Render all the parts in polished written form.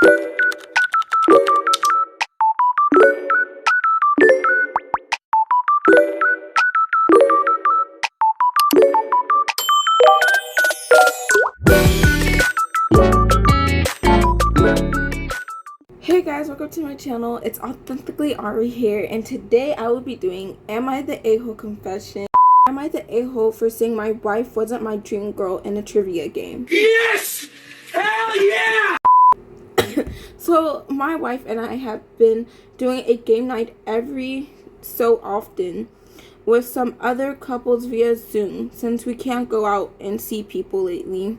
Hey guys, welcome to my channel. It's Authentically Ari here, and today I will be doing Am I the A-hole confession? Am I the a-hole for saying my wife wasn't my dream girl in a trivia game? Yes! Hell yeah! So my wife and I have been doing a game night every so often with some other couples via Zoom since we can't go out and see people lately.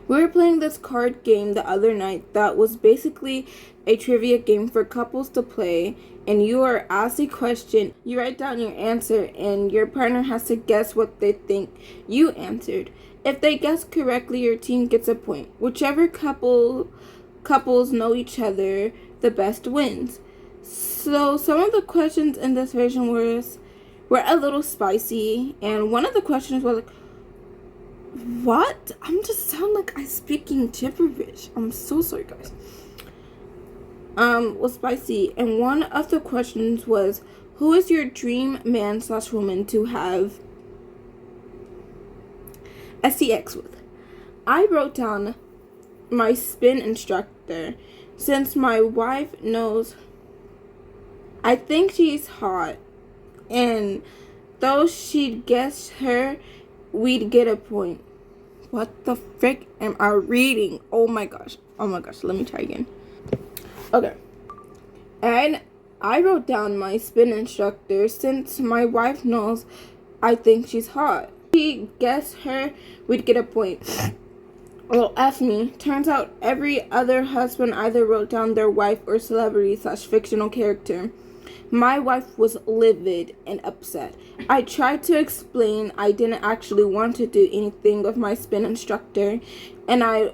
We were playing this card game the other night that was basically a trivia game for couples to play, and you are asked a question, you write down your answer, and your partner has to guess what they think you answered. If they guess correctly, your team gets a point. Whichever couples know each other the best wins. So some of the questions in this version were a little spicy, and one of the questions was like, what? I'm just sound like I speaking gibberish. I'm so sorry, guys. Was spicy, and one of the questions was, who is your dream man / woman to have sex with? I wrote down my spin instructor, since my wife knows I think she's hot, and though she'd guess her, we'd get a point. What the frick am I reading? Oh my gosh, let me try again. Okay, and I wrote down my spin instructor, since my wife knows I think she's hot. She guessed her, we'd get a point. Well, F me. Turns out every other husband either wrote down their wife or celebrity / fictional character. My wife was livid and upset. I tried to explain I didn't actually want to do anything with my spin instructor, and I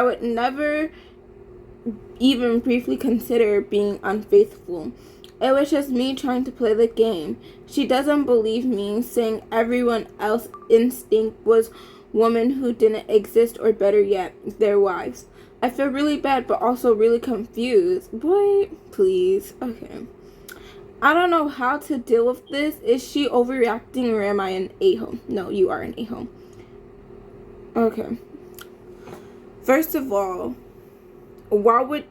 would never even briefly consider being unfaithful. It was just me trying to play the game. She doesn't believe me, saying everyone else's instinct was women who didn't exist, or better yet, their wives. I feel really bad, but also really confused. Boy, please. Okay. I don't know how to deal with this. Is she overreacting, or am I an a-hole? No, you are an a-hole. Okay. First of all, why would,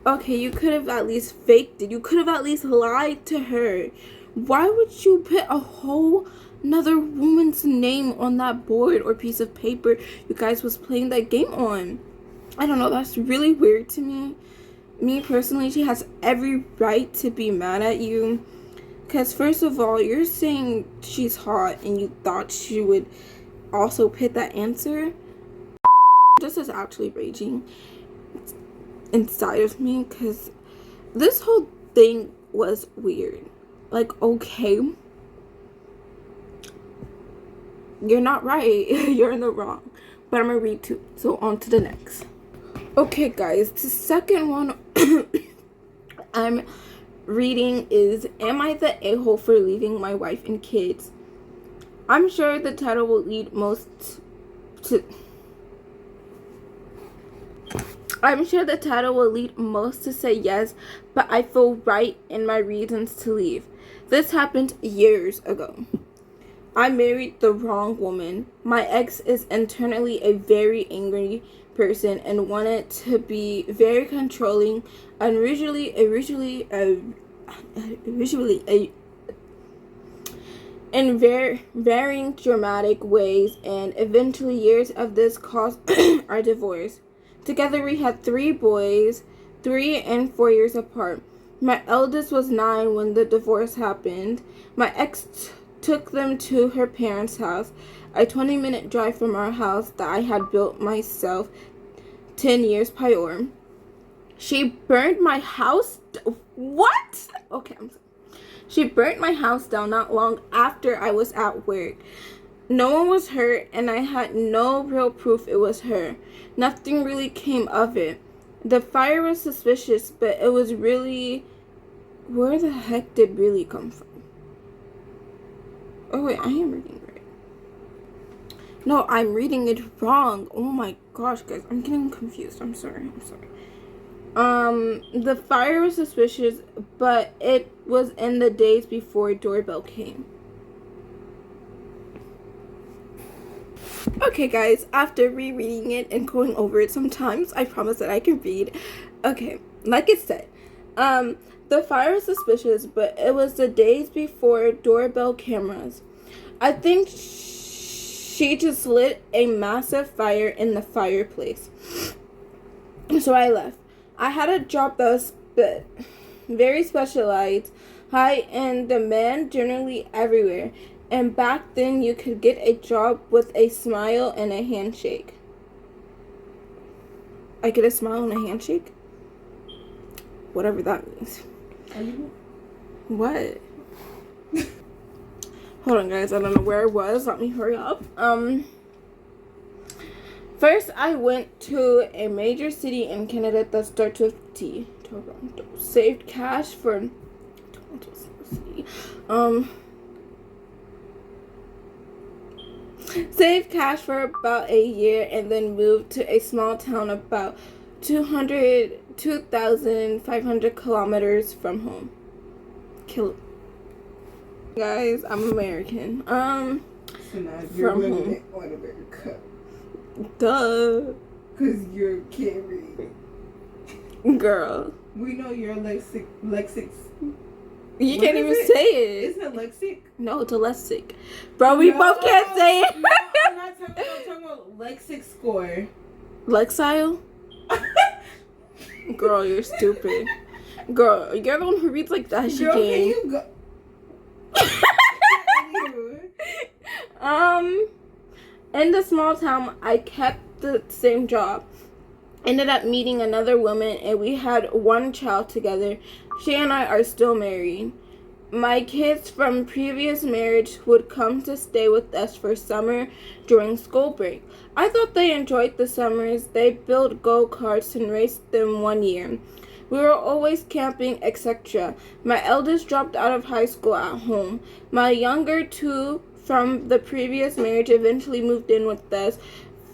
okay, you could have at least faked it. You could have at least lied to her. Why would you put a whole another woman's name on that board or piece of paper you guys was playing that game on? I don't know, that's really weird to me. Me personally, she has every right to be mad at you. Because first of all, you're saying she's hot and you thought she would also pick that answer. This is actually raging inside of me, because this whole thing was weird. Okay, you're not right. You're in the wrong. But I'm gonna read two. So on to the next. Okay, guys, the second one I'm reading is, am I the a-hole for leaving my wife and kids? I'm sure the title will lead most to say yes, but I feel right in my reasons to leave. This happened years ago. I married the wrong woman. My ex is internally a very angry person and wanted to be very controlling and in varying dramatic ways, and eventually years of this caused our divorce. Together we had 3 boys, 3 and 4 years apart. My eldest was 9 when the divorce happened. My ex took them to her parents' house, a 20-minute drive from our house that I had built myself 10 years prior. She burned my house. What? Okay, I'm sorry. She burnt my house down not long after I was at work. No one was hurt, and I had no real proof it was her. Nothing really came of it. The fire was suspicious, but it was really... Where the heck did really come from? Oh wait, I am reading right. No, I'm reading it wrong. Oh my gosh, guys. I'm getting confused. I'm sorry. The fire was suspicious, but it was in the days before doorbell came. Okay, guys, after rereading it and going over it sometimes, I promise that I can read. Okay, like it said, the fire was suspicious, but it was the days before doorbell cameras. I think she just lit a massive fire in the fireplace. So I left. I had a job that was very specialized, high in demand, generally everywhere. And back then, you could get a job with a smile and a handshake. I get a smile and a handshake? Whatever that means. What? Hold on, guys. I don't know where I was. Let me hurry up. First, I went to a major city in Canada that starts with T. Toronto. Saved cash for Toronto City. Saved cash for about a year and then moved to a small town about 2,500 kilometers from home. Guys, I'm American. So now you're from living home. on America. Duh. Because you can't read. Girl. We know you're lexic. You What can't is even it? say it. Isn't it lexic? No, it's a lexic. Bro, we both can't say it. No, I'm not talking about, I'm talking about lexic score. Lexile? Girl, you're stupid. Girl, you're the one who reads like that. She Girl, can can. you go? In the small town, I kept the same job. Ended up meeting another woman, and we had one child together. She and I are still married. My kids from previous marriage would come to stay with us for summer during school break. I thought they enjoyed the summers. They built go-karts and raced them one year. We were always camping, etc. My eldest dropped out of high school at home. My younger two from the previous marriage eventually moved in with us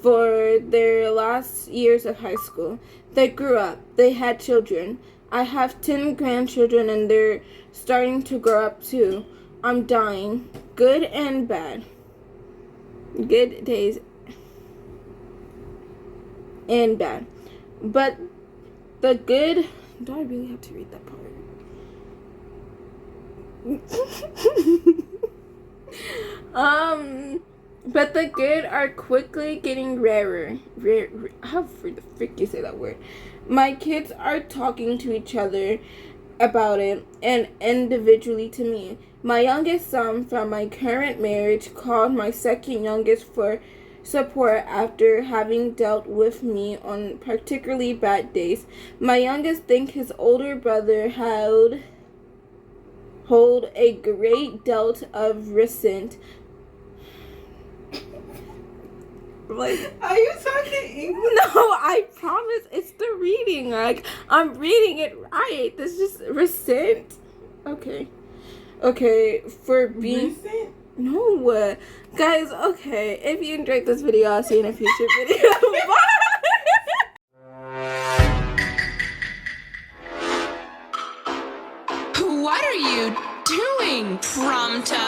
for their last years of high school. They grew up. They had children. I have 10 grandchildren and they're starting to grow up too. I'm dying. Good and bad. Good days and bad. But the good... Do I really have to read that part? But the good are quickly getting rarer. How the frick you say that word? My kids are talking to each other about it and individually to me. My youngest son from my current marriage called my second youngest for support after having dealt with me on particularly bad days. My youngest think his older brother hold a great deal of resent. Like, are you talking English? No, I promise it's the reading. Like, I'm reading it right. This is just resent. Okay, for being Recent? no, guys. Okay, if you enjoyed this video, I'll see you in a future video. Bye. What are you doing, Prompto?